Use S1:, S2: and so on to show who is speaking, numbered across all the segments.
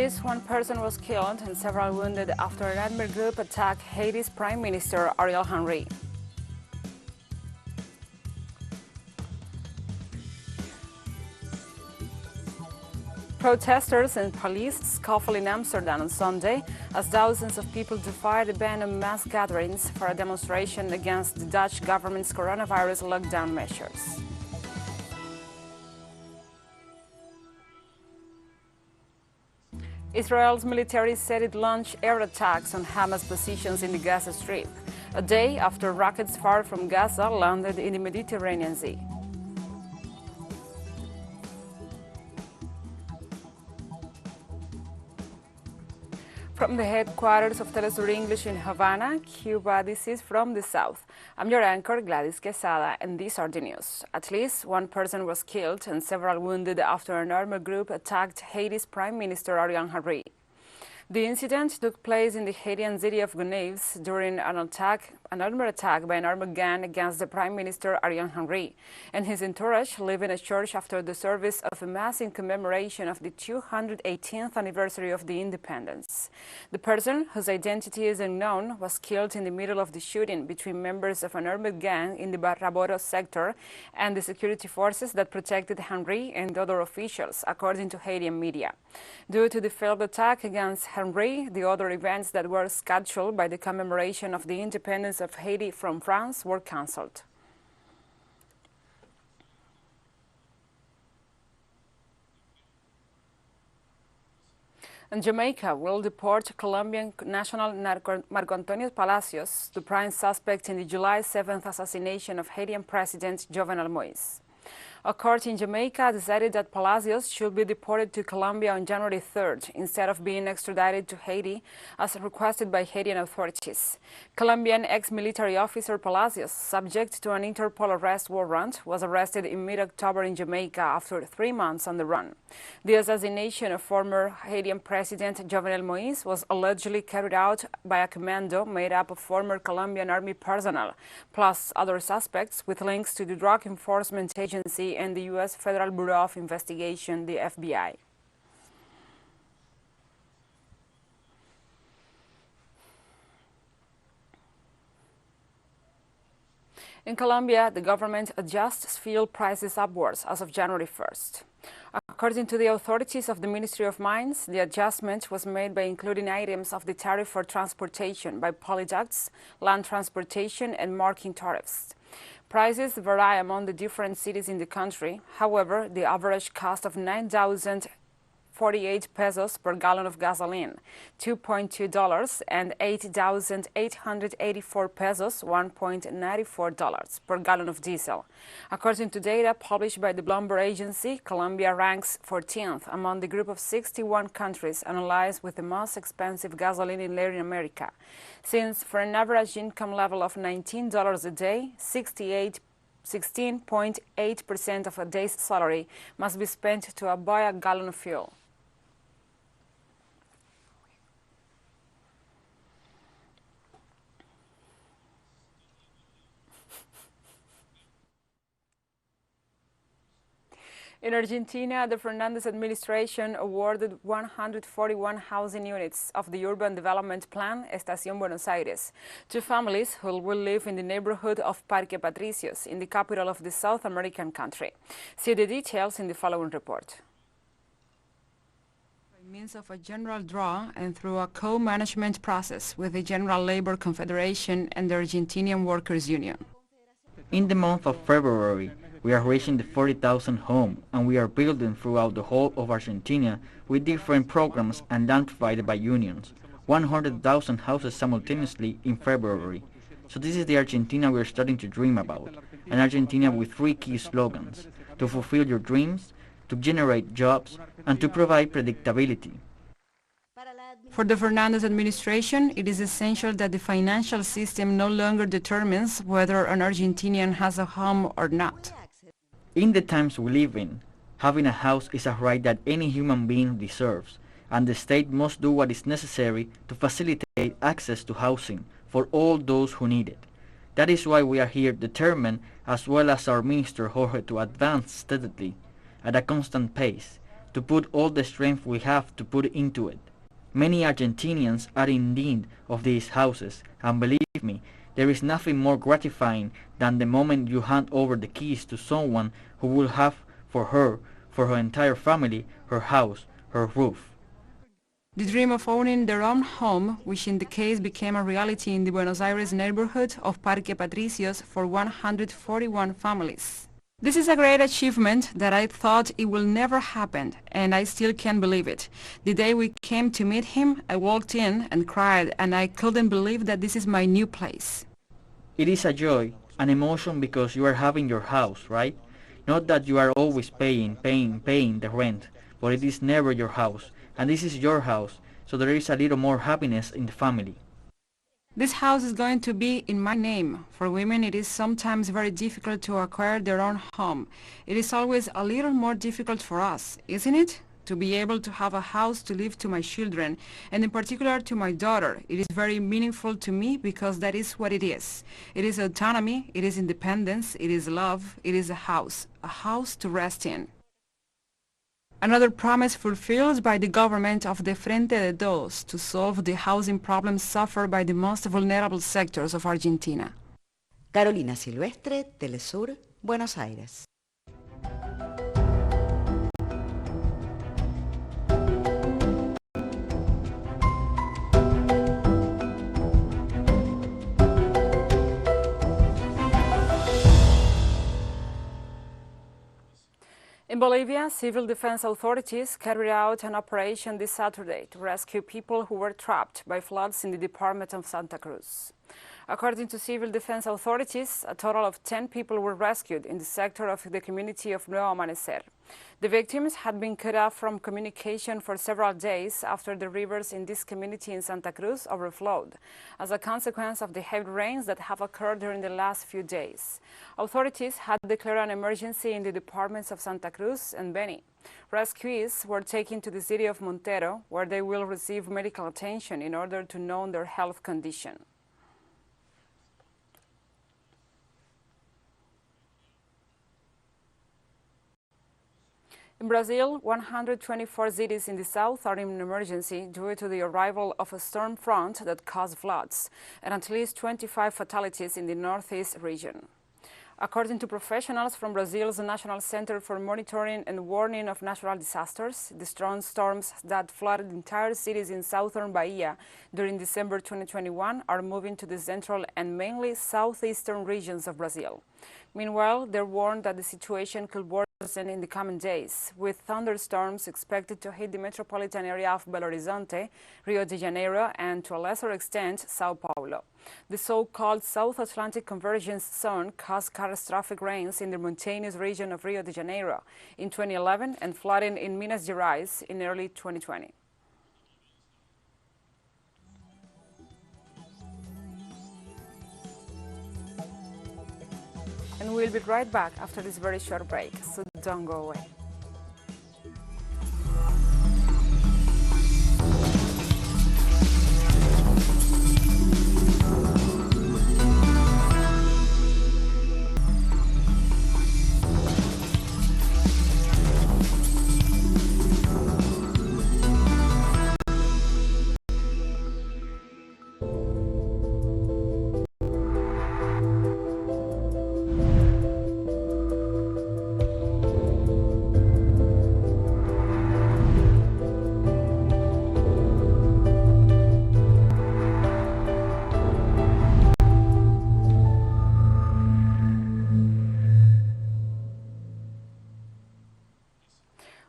S1: least one person was killed and several wounded after an armed group attacked Haiti's Prime Minister Ariel Henry. Protesters and police scuffled in Amsterdam on Sunday as thousands of people defied a ban on mass gatherings for a demonstration against the Dutch government's coronavirus lockdown measures. Israel's military said it launched air attacks on Hamas positions in the Gaza Strip, a day after rockets fired from Gaza landed in the Mediterranean Sea. From the headquarters of TeleSUR English in Havana, Cuba, this is From the South. I'm your anchor, Gladys Quesada, and these are the news. At least one person was killed and several wounded after an armed group attacked Haiti's Prime Minister Ariel Henry. The incident took place in the Haitian city of Gonaives during an armed attack by an armed gang against the Prime Minister Ariel Henry and his entourage leaving a church after the service of a mass in commemoration of the 218th anniversary of the independence. The person, whose identity is unknown, was killed in the middle of the shooting between members of an armed gang in the Barraboro sector and the security forces that protected Henry and other officials, according to Haitian media. Due to the failed attack against Henry, the other events that were scheduled by the commemoration of the independence of Haiti from France were cancelled. And Jamaica will deport Colombian national Marco Antonio Palacios, the prime suspect in the July 7th assassination of Haitian President Jovenel Moïse. A court in Jamaica decided that Palacios should be deported to Colombia on January 3rd instead of being extradited to Haiti as requested by Haitian authorities. Colombian ex-military officer Palacios, subject to an Interpol arrest warrant, was arrested in mid-October in Jamaica after 3 months on the run. The assassination of former Haitian President Jovenel Moïse was allegedly carried out by a commando made up of former Colombian army personnel, plus other suspects with links to the Drug Enforcement Agency and the U.S. Federal Bureau of Investigation, the FBI. In Colombia, the government adjusts fuel prices upwards as of January 1st. According to the authorities of the Ministry of Mines, the adjustment was made by including items of the tariff for transportation by polyducts, land transportation, and marking tariffs. Prices vary among the different cities in the country. However, the average cost of 9,048 pesos per gallon of gasoline, $2.2, and 8,884 pesos, $1.94 per gallon of diesel. According to data published by the Bloomberg Agency, Colombia ranks 14th among the group of 61 countries analyzed with the most expensive gasoline in Latin America, since for an average income level of $19 a day, 16.8% of a day's salary must be spent to buy a gallon of fuel. In Argentina, the Fernandez administration awarded 141 housing units of the urban development plan Estación Buenos Aires to families who will live in the neighborhood of Parque Patricios in the capital of the South American country. See the details in the following report. By means of a general draw and through a co-management process with the General Labor Confederation and the Argentinian Workers' Union.
S2: In the month of February, we are reaching the 40,000 home, and we are building throughout the whole of Argentina with different programs and land provided by unions. 100,000 houses simultaneously in February. So this is the Argentina we are starting to dream about. An Argentina with 3 key slogans: to fulfill your dreams, to generate jobs, and to provide predictability.
S1: For the Fernandez administration, it is essential that the financial system no longer determines whether an Argentinian has a home or not.
S2: In the times we live in, having a house is a right that any human being deserves, and the state must do what is necessary to facilitate access to housing for all those who need it. That is why we are here determined, as well as our Minister Jorge, to advance steadily, at a constant pace, to put all the strength we have to put into it. Many Argentinians are in need of these houses, and believe me, there is nothing more gratifying than the moment you hand over the keys to someone who will have for her entire family, her house, her roof.
S1: The dream of owning their own home, which in the case became a reality in the Buenos Aires neighborhood of Parque Patricios for 141 families. This is a great achievement that I thought it will never happen, and I still can't believe it. The day we came to meet him, I walked in and cried, and I couldn't believe that this is my new place.
S2: It is a joy, an emotion because you are having your house, right? Not that you are always paying the rent, but it is never your house, and this is your house, so there is a little more happiness in the family.
S1: This house is going to be in my name. For women, it is sometimes very difficult to acquire their own home. It is always a little more difficult for us, isn't it? To be able to have a house to leave to my children, and in particular to my daughter. It is very meaningful to me because that is what it is. It is autonomy, it is independence, it is love, it is a house to rest in. Another promise fulfilled by the government of the Frente de Todos to solve the housing problems suffered by the most vulnerable sectors of Argentina.
S3: Carolina Silvestre, TeleSUR, Buenos Aires.
S1: In Bolivia, civil defense authorities carried out an operation this Saturday to rescue people who were trapped by floods in the department of Santa Cruz. According to civil defense authorities, a total of 10 people were rescued in the sector of the community of Nuevo Amanecer. The victims had been cut off from communication for several days after the rivers in this community in Santa Cruz overflowed, as a consequence of the heavy rains that have occurred during the last few days. Authorities had declared an emergency in the departments of Santa Cruz and Beni. Rescuees were taken to the city of Montero, where they will receive medical attention in order to know their health condition. In Brazil, 124 cities in the south are in emergency due to the arrival of a storm front that caused floods and at least 25 fatalities in the northeast region. According to professionals from Brazil's National Center for Monitoring and Warning of Natural Disasters, the strong storms that flooded entire cities in southern Bahia during December 2021 are moving to the central and mainly southeastern regions of Brazil. Meanwhile, they're warned that the situation could worsen in the coming days, with thunderstorms expected to hit the metropolitan area of Belo Horizonte, Rio de Janeiro, and to a lesser extent, Sao Paulo. The so-called South Atlantic Convergence Zone caused catastrophic rains in the mountainous region of Rio de Janeiro in 2011 and flooding in Minas Gerais in early 2020. And we'll be right back after this very short break, so don't go away.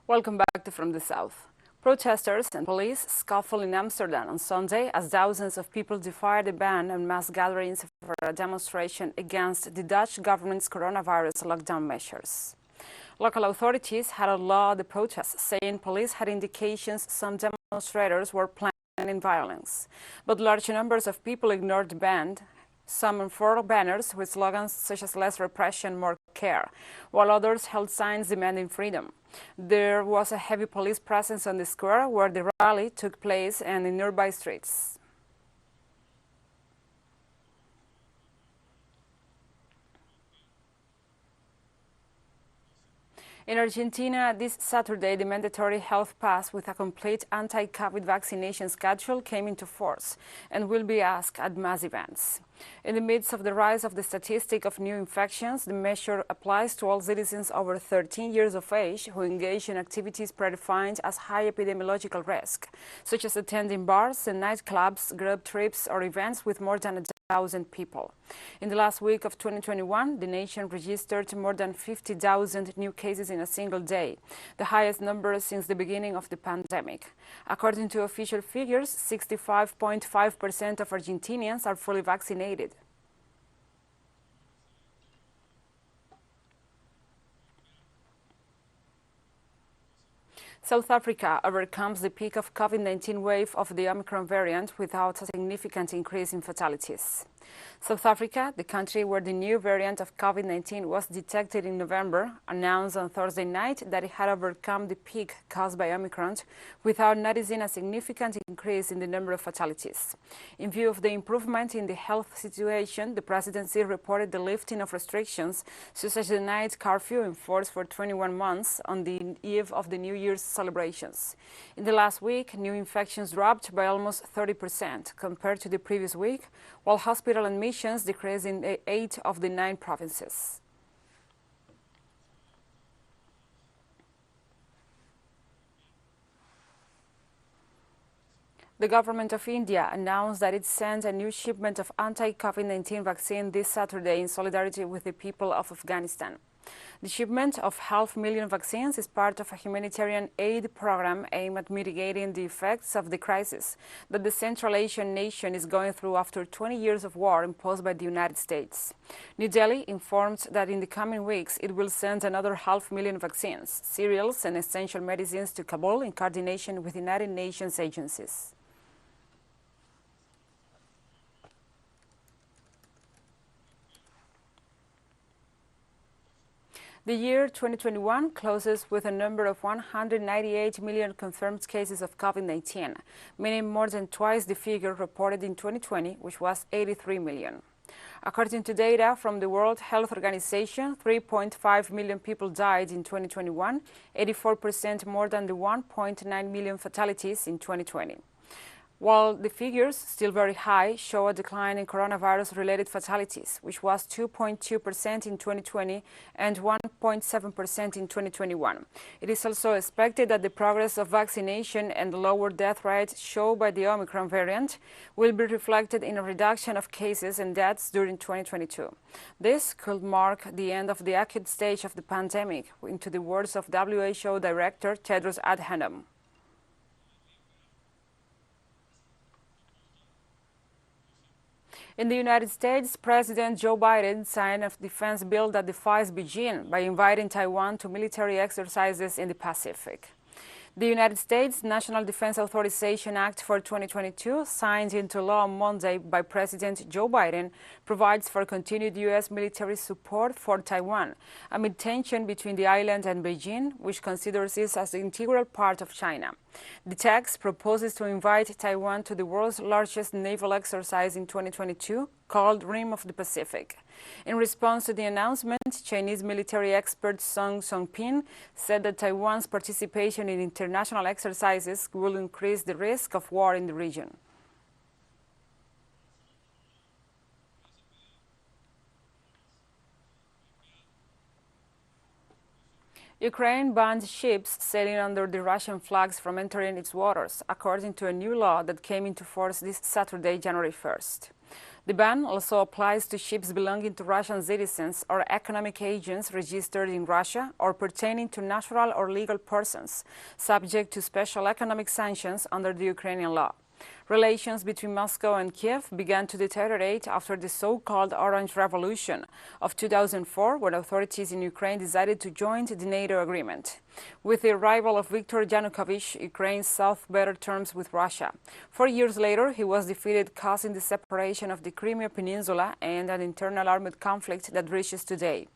S1: Welcome back to From the South. Protesters and police scuffled in Amsterdam on Sunday as thousands of people defied a ban on mass gatherings for a demonstration against the Dutch government's coronavirus lockdown measures. Local authorities had outlawed the protests, saying police had indications some demonstrators were planning violence. But large numbers of people ignored the ban. Some unfurled banners with slogans such as "Less repression, more care," while others held signs demanding freedom. There was a heavy police presence on the square where the rally took place and in nearby streets. In Argentina, this Saturday, the mandatory health pass with a complete anti-COVID vaccination schedule came into force and will be asked at mass events. In the midst of the rise of the statistic of new infections, the measure applies to all citizens over 13 years of age who engage in activities predefined as high epidemiological risk, such as attending bars and nightclubs, group trips, or events with more than 1,000 people. In the last week of 2021, the nation registered more than 50,000 new cases in a single day, the highest number since the beginning of the pandemic. According to official figures, 65.5% of Argentinians are fully vaccinated. South Africa overcomes the peak of COVID-19 wave of the Omicron variant without a significant increase in fatalities. South Africa, the country where the new variant of COVID-19 was detected in November, announced on Thursday night that it had overcome the peak caused by Omicron without noticing a significant increase in the number of fatalities. In view of the improvement in the health situation, the presidency reported the lifting of restrictions, such as the night curfew in force for 21 months on the eve of the New Year's celebrations. In the last week, new infections dropped by almost 30% compared to the previous week, while hospital admissions decreased in 8 of the 9 provinces. The government of India announced that it sent a new shipment of anti-COVID-19 vaccine this Saturday in solidarity with the people of Afghanistan. The shipment of 500,000 vaccines is part of a humanitarian aid program aimed at mitigating the effects of the crisis that the Central Asian nation is going through after 20 years of war imposed by the United States. New Delhi informed that in the coming weeks it will send another 500,000 vaccines, cereals and essential medicines to Kabul in coordination with United Nations agencies. The year 2021 closes with a number of 198 million confirmed cases of COVID-19, meaning more than twice the figure reported in 2020, which was 83 million. According to data from the World Health Organization, 3.5 million people died in 2021, 84% more than the 1.9 million fatalities in 2020. While the figures, still very high, show a decline in coronavirus-related fatalities, which was 2.2% in 2020 and 1.7% in 2021. It is also expected that the progress of vaccination and the lower death rate shown by the Omicron variant will be reflected in a reduction of cases and deaths during 2022. This could mark the end of the acute stage of the pandemic, into the words of WHO Director Tedros Adhanom. In the United States, President Joe Biden signed a defense bill that defies Beijing by inviting Taiwan to military exercises in the Pacific. The United States National Defense Authorization Act for 2022, signed into law on Monday by President Joe Biden, provides for continued U.S. military support for Taiwan, amid tension between the island and Beijing, which considers it as an integral part of China. The text proposes to invite Taiwan to the world's largest naval exercise in 2022, called Rim of the Pacific. In response to the announcement, Chinese military expert Song Songpin said that Taiwan's participation in international exercises will increase the risk of war in the region. Ukraine banned ships sailing under the Russian flags from entering its waters, according to a new law that came into force this Saturday, January 1st. The ban also applies to ships belonging to Russian citizens or economic agents registered in Russia or pertaining to natural or legal persons, subject to special economic sanctions under the Ukrainian law. Relations between Moscow and Kiev began to deteriorate after the so-called Orange Revolution of 2004, when authorities in Ukraine decided to join the NATO agreement. With the arrival of Viktor Yanukovych, Ukraine sought better terms with Russia. 4 years later, he was defeated, causing the separation of the Crimea Peninsula and an internal armed conflict that reaches today.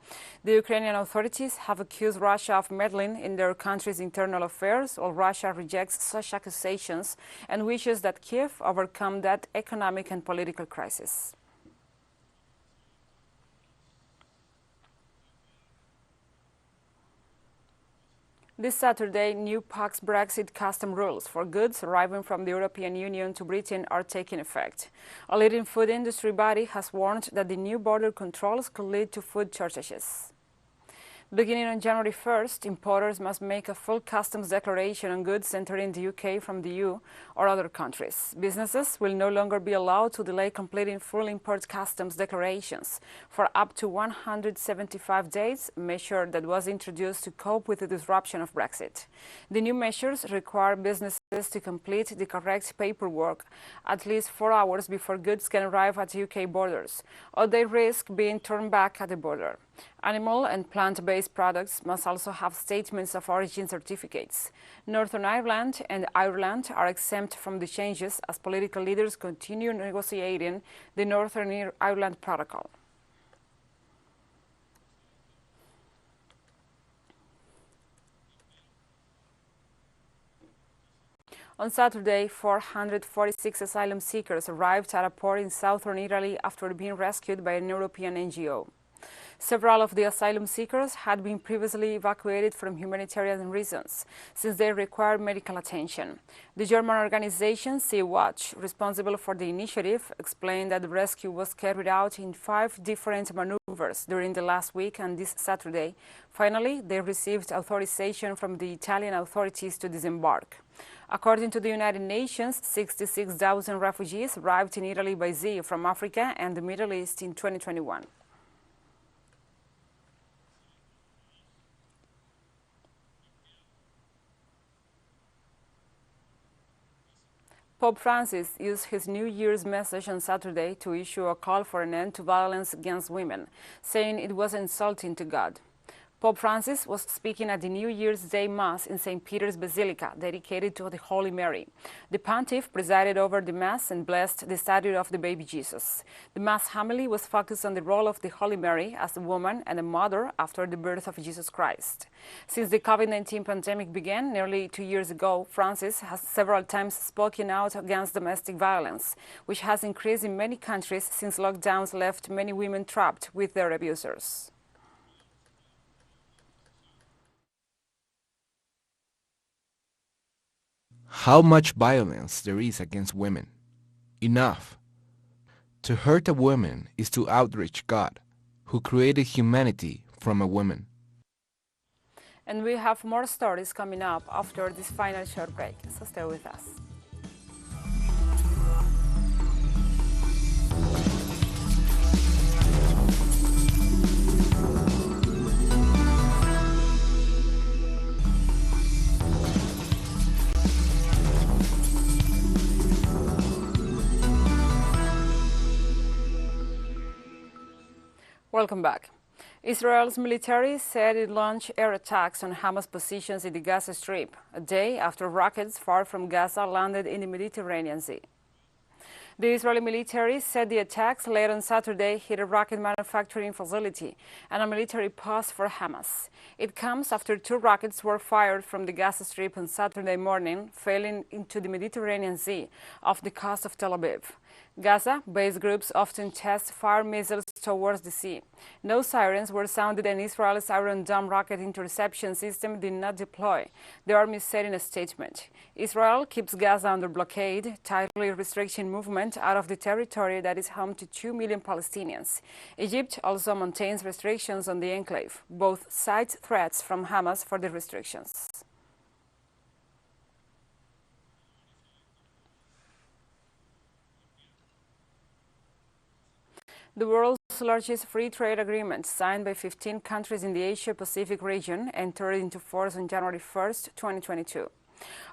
S1: The Ukrainian authorities have accused Russia of meddling in their country's internal affairs, while Russia rejects such accusations and wishes that Kiev overcome that economic and political crisis. This Saturday, new post-Brexit custom rules for goods arriving from the European Union to Britain are taking effect. A leading food industry body has warned that the new border controls could lead to food shortages. Beginning on January 1st, importers must make a full customs declaration on goods entering the UK from the EU or other countries. Businesses will no longer be allowed to delay completing full import customs declarations for up to 175 days, a measure that was introduced to cope with the disruption of Brexit. The new measures require businesses to complete the correct paperwork at least 4 hours before goods can arrive at UK borders, or they risk being turned back at the border. Animal and plant-based products must also have statements of origin certificates. Northern Ireland and Ireland are exempt from the changes as political leaders continue negotiating the Northern Ireland Protocol. On Saturday, 446 asylum seekers arrived at a port in southern Italy after being rescued by an European NGO. Several of the asylum seekers had been previously evacuated from humanitarian reasons, since they required medical attention. The German organization Sea Watch, responsible for the initiative, explained that the rescue was carried out in 5 different maneuvers during the last week and this Saturday. Finally, they received authorization from the Italian authorities to disembark. According to the United Nations, 66,000 refugees arrived in Italy by sea from Africa and the Middle East in 2021. Pope Francis used his New Year's message on Saturday to issue a call for an end to violence against women, saying it was insulting to God. Pope Francis was speaking at the New Year's Day Mass in St. Peter's Basilica, dedicated to the Holy Mary. The pontiff presided over the Mass and blessed the statue of the baby Jesus. The Mass homily was focused on the role of the Holy Mary as a woman and a mother after the birth of Jesus Christ. Since the COVID-19 pandemic began nearly 2 years ago, Francis has several times spoken out against domestic violence, which has increased in many countries since lockdowns left many women trapped with their abusers.
S4: How much violence there is against women. Enough. To hurt a woman is to outrage God, who created humanity from a woman.
S1: And we have more stories coming up after this final short break, so stay with us. Welcome back. Israel's military said it launched air attacks on Hamas positions in the Gaza Strip, a day after rockets far from Gaza landed in the Mediterranean Sea. The Israeli military said the attacks late on Saturday hit a rocket manufacturing facility and a military post for Hamas. It comes after 2 rockets were fired from the Gaza Strip on Saturday morning, falling into the Mediterranean Sea off the coast of Tel Aviv. Gaza-based groups often test fire missiles towards the sea. No sirens were sounded and Israel's Iron Dome rocket interception system did not deploy, the army said in a statement. Israel keeps Gaza under blockade, tightly restricting movement out of the territory that is home to 2 million Palestinians. Egypt also maintains restrictions on the enclave. Both sides threats from Hamas for the restrictions. The world's largest free trade agreement, signed by 15 countries in the Asia-Pacific region, entered into force on January 1, 2022.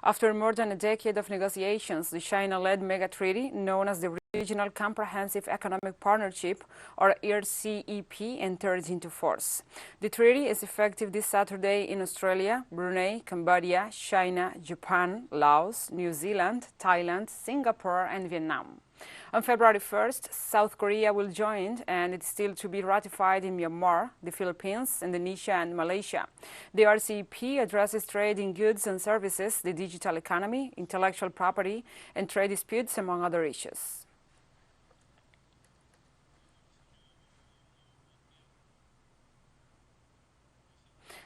S1: After more than a decade of negotiations, the China-led mega-treaty, known as the Regional Comprehensive Economic Partnership, or RCEP, entered into force. The treaty is effective this Saturday in Australia, Brunei, Cambodia, China, Japan, Laos, New Zealand, Thailand, Singapore, and Vietnam. On February 1st, South Korea will join, and it's still to be ratified in Myanmar, the Philippines, Indonesia, and Malaysia. The RCEP addresses trade in goods and services, the digital economy, intellectual property, and trade disputes, among other issues.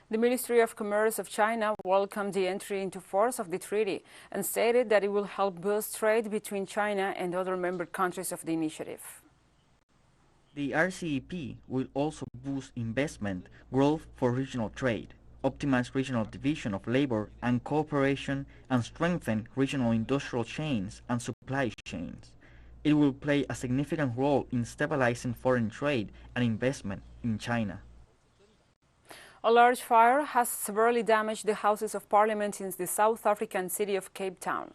S1: The Ministry of Commerce of China welcomed the entry into force of the treaty and stated that it will help boost trade between China and other member countries of the initiative.
S2: The RCEP will also boost investment, growth for regional trade, optimize regional division of labor and cooperation, and strengthen regional industrial chains and supply chains. It will play a significant role in stabilizing foreign trade and investment in China.
S1: A large fire has severely damaged the Houses of Parliament in the South African city of Cape Town.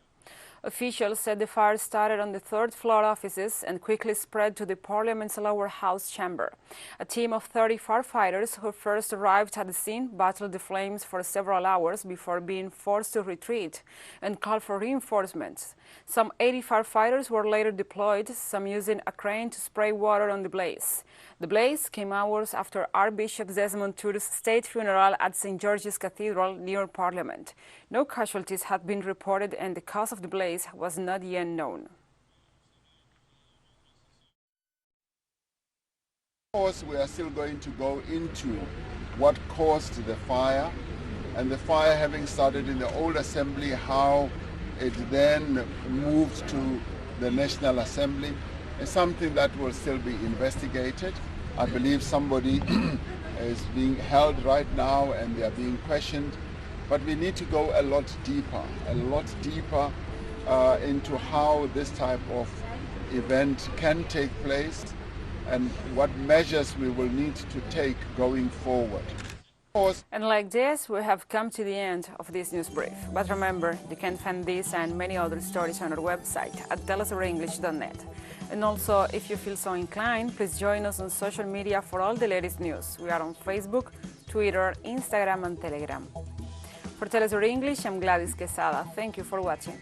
S1: Officials said the fire started on the third-floor offices and quickly spread to the Parliament's lower house chamber. A team of 30 firefighters who first arrived at the scene battled the flames for several hours before being forced to retreat and called for reinforcements. Some 80 firefighters were later deployed, some using a crane to spray water on the blaze. The blaze came hours after Archbishop Desmond Tutu's state funeral at St. George's Cathedral near Parliament. No casualties had been reported and the cause of the blaze was not yet known.
S5: Of course, we are still going to go into what caused the fire, and the fire having started in the old assembly, how it then moved to the National Assembly, is something that will still be investigated. I believe somebody is being held right now and they are being questioned, but we need to go a lot deeper into how this type of event can take place and what measures we will need to take going forward.
S1: And like this, we have come to the end of this news brief. But remember, you can find this and many other stories on our website at telesurenglish.net. And also, if you feel so inclined, please join us on social media for all the latest news. We are on Facebook, Twitter, Instagram, and Telegram. For TeleSUR English, I'm Gladys Quesada. Thank you for watching.